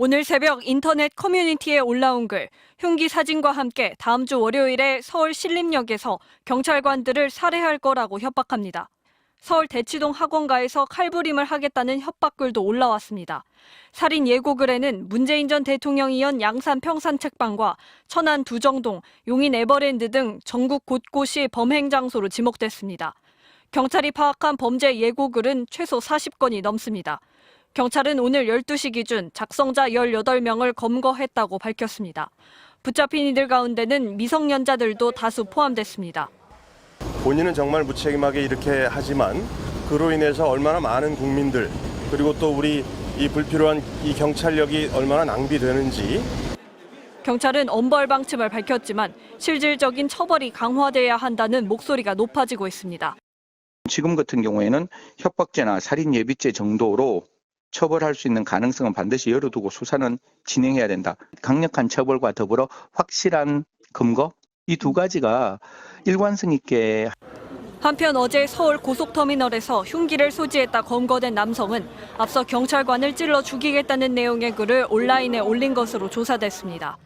오늘 새벽 인터넷 커뮤니티에 올라온 글, 흉기 사진과 함께 다음 주 월요일에 서울 신림역에서 경찰관들을 살해할 거라고 협박합니다. 서울 대치동 학원가에서 칼부림을 하겠다는 협박글도 올라왔습니다. 살인 예고글에는 문재인 전 대통령이 연 양산 평산책방과 천안 두정동, 용인 에버랜드 등 전국 곳곳이 범행 장소로 지목됐습니다. 경찰이 파악한 범죄 예고글은 최소 40건이 넘습니다. 경찰은 오늘 12시 기준 작성자 18명을 검거했다고 밝혔습니다. 붙잡힌 이들 가운데는 미성년자들도 다수 포함됐습니다. 본인은 정말 무책임하게 이렇게 하지만 그로 인해서 얼마나 많은 국민들 그리고 또 우리 이 불필요한 이 경찰력이 얼마나 낭비되는지. 경찰은 엄벌 방침을 밝혔지만 실질적인 처벌이 강화돼야 한다는 목소리가 높아지고 있습니다. 지금 같은 경우에는 협박죄나 살인 예비죄 정도로 처벌할 수 있는 가능성은 반드시 열어두고 수사는 진행해야 된다. 강력한 처벌과 더불어 확실한 검거, 이 두 가지가 일관성 있게. 한편 어제 서울 고속터미널에서 흉기를 소지했다 검거된 남성은 앞서 경찰관을 찔러 죽이겠다는 내용의 글을 온라인에 올린 것으로 조사됐습니다.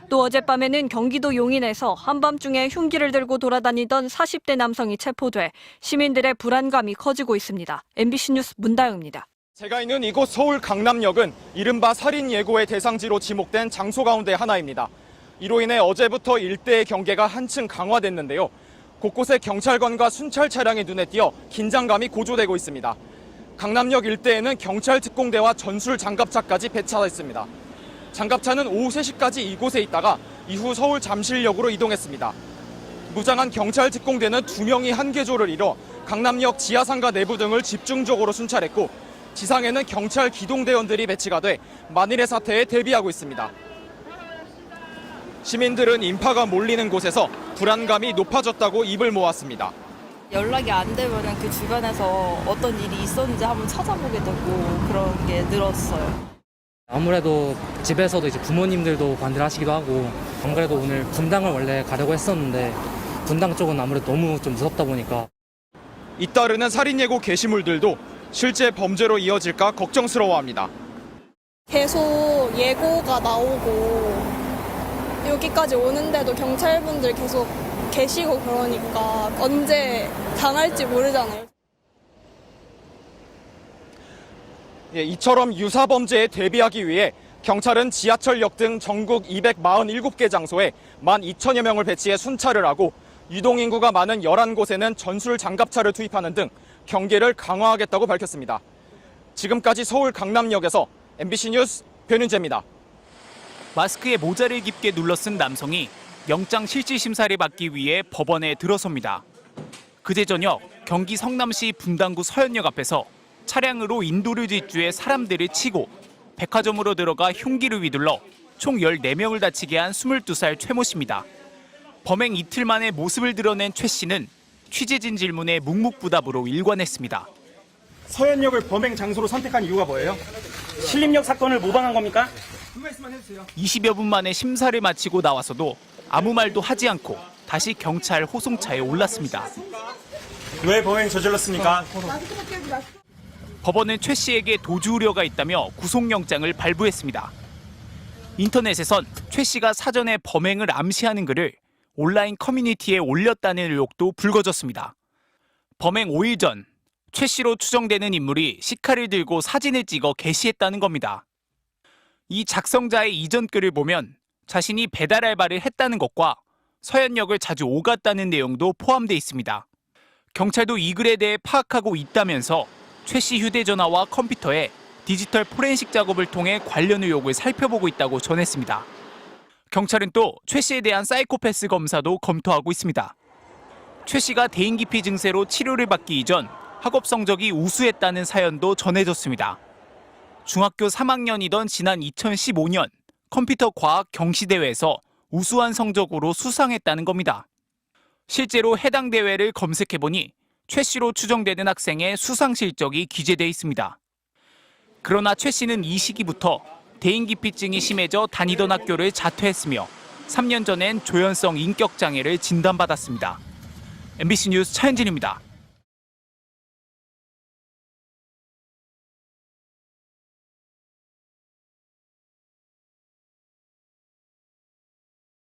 또 어젯밤에는 경기도 용인에서 한밤중에 흉기를 들고 돌아다니던 40대 남성이 체포돼 시민들의 불안감이 커지고 있습니다. MBC 뉴스 문다영입니다. 제가 있는 이곳 서울 강남역은 이른바 살인 예고의 대상지로 지목된 장소 가운데 하나입니다. 이로 인해 어제부터 일대의 경계가 한층 강화됐는데요. 곳곳에 경찰관과 순찰 차량이 눈에 띄어 긴장감이 고조되고 있습니다. 강남역 일대에는 경찰 특공대와 전술 장갑차까지 배치했습니다. 장갑차는 오후 3시까지 이곳에 있다가 이후 서울 잠실역으로 이동했습니다. 무장한 경찰 특공대는 2명이 한 개조를 이뤄 강남역 지하상가 내부 등을 집중적으로 순찰했고 지상에는 경찰 기동대원들이 배치가 돼 만일의 사태에 대비하고 있습니다. 시민들은 인파가 몰리는 곳에서 불안감이 높아졌다고 입을 모았습니다. 연락이 안 되면 그 주변에서 어떤 일이 있었는지 한번 찾아보게 되고 그런 게 늘었어요. 아무래도 집에서도 이제 부모님들도 반대를 하시기도 하고, 안 그래도 오늘 분당을 원래 가려고 했었는데 분당 쪽은 아무래도 너무 좀 무섭다 보니까. 잇따르는 살인 예고 게시물들도 실제 범죄로 이어질까 걱정스러워합니다. 계속 예고가 나오고 여기까지 오는데도 경찰분들 계속 계시고 그러니까 언제 당할지 모르잖아요. 이처럼 유사 범죄에 대비하기 위해 경찰은 지하철역 등 전국 247개 장소에 12,000여 명을 배치해 순찰을 하고 유동인구가 많은 11곳에는 전술 장갑차를 투입하는 등 경계를 강화하겠다고 밝혔습니다. 지금까지 서울 강남역에서 MBC 뉴스 변윤재입니다. 마스크에 모자를 깊게 눌러쓴 남성이 영장 실질 심사를 받기 위해 법원에 들어섭니다. 그제 저녁 경기 성남시 분당구 서현역 앞에서 차량으로 인도를 질주해 사람들을 치고 백화점으로 들어가 흉기를 휘둘러 총 14명을 다치게 한 22살 최 모 씨입니다. 범행 이틀 만에 모습을 드러낸 최 씨는 취재진 질문에 묵묵부답으로 일관했습니다. 서현역을 범행 장소로 선택한 이유가 뭐예요? 신림역 사건을 모방한 겁니까? 그 말씀만 해주세요. 20여 분 만에 심사를 마치고 나와서도 아무 말도 하지 않고 다시 경찰 호송차에 올랐습니다. 왜 범행 저질렀습니까? 법원은 최 씨에게 도주 우려가 있다며 구속영장을 발부했습니다. 인터넷에선 최 씨가 사전에 범행을 암시하는 글을 온라인 커뮤니티에 올렸다는 의혹도 불거졌습니다. 범행 5일 전 최 씨로 추정되는 인물이 시카를 들고 사진을 찍어 게시했다는 겁니다. 이 작성자의 이전 글을 보면 자신이 배달 알바를 했다는 것과 서현역을 자주 오갔다는 내용도 포함돼 있습니다. 경찰도 이 글에 대해 파악하고 있다면서 최 씨 휴대전화와 컴퓨터에 디지털 포렌식 작업을 통해 관련 의혹을 살펴보고 있다고 전했습니다. 경찰은 또 최 씨에 대한 사이코패스 검사도 검토하고 있습니다. 최 씨가 대인기피 증세로 치료를 받기 이전 학업 성적이 우수했다는 사연도 전해졌습니다. 중학교 3학년이던 지난 2015년 컴퓨터 과학 경시대회에서 우수한 성적으로 수상했다는 겁니다. 실제로 해당 대회를 검색해보니 최 씨로 추정되는 학생의 수상 실적이 기재돼 있습니다. 그러나 최 씨는 이 시기부터 대인기피증이 심해져 다니던 학교를 자퇴했으며 3년 전엔 조현성 인격장애를 진단받았습니다. MBC 뉴스 차현진입니다.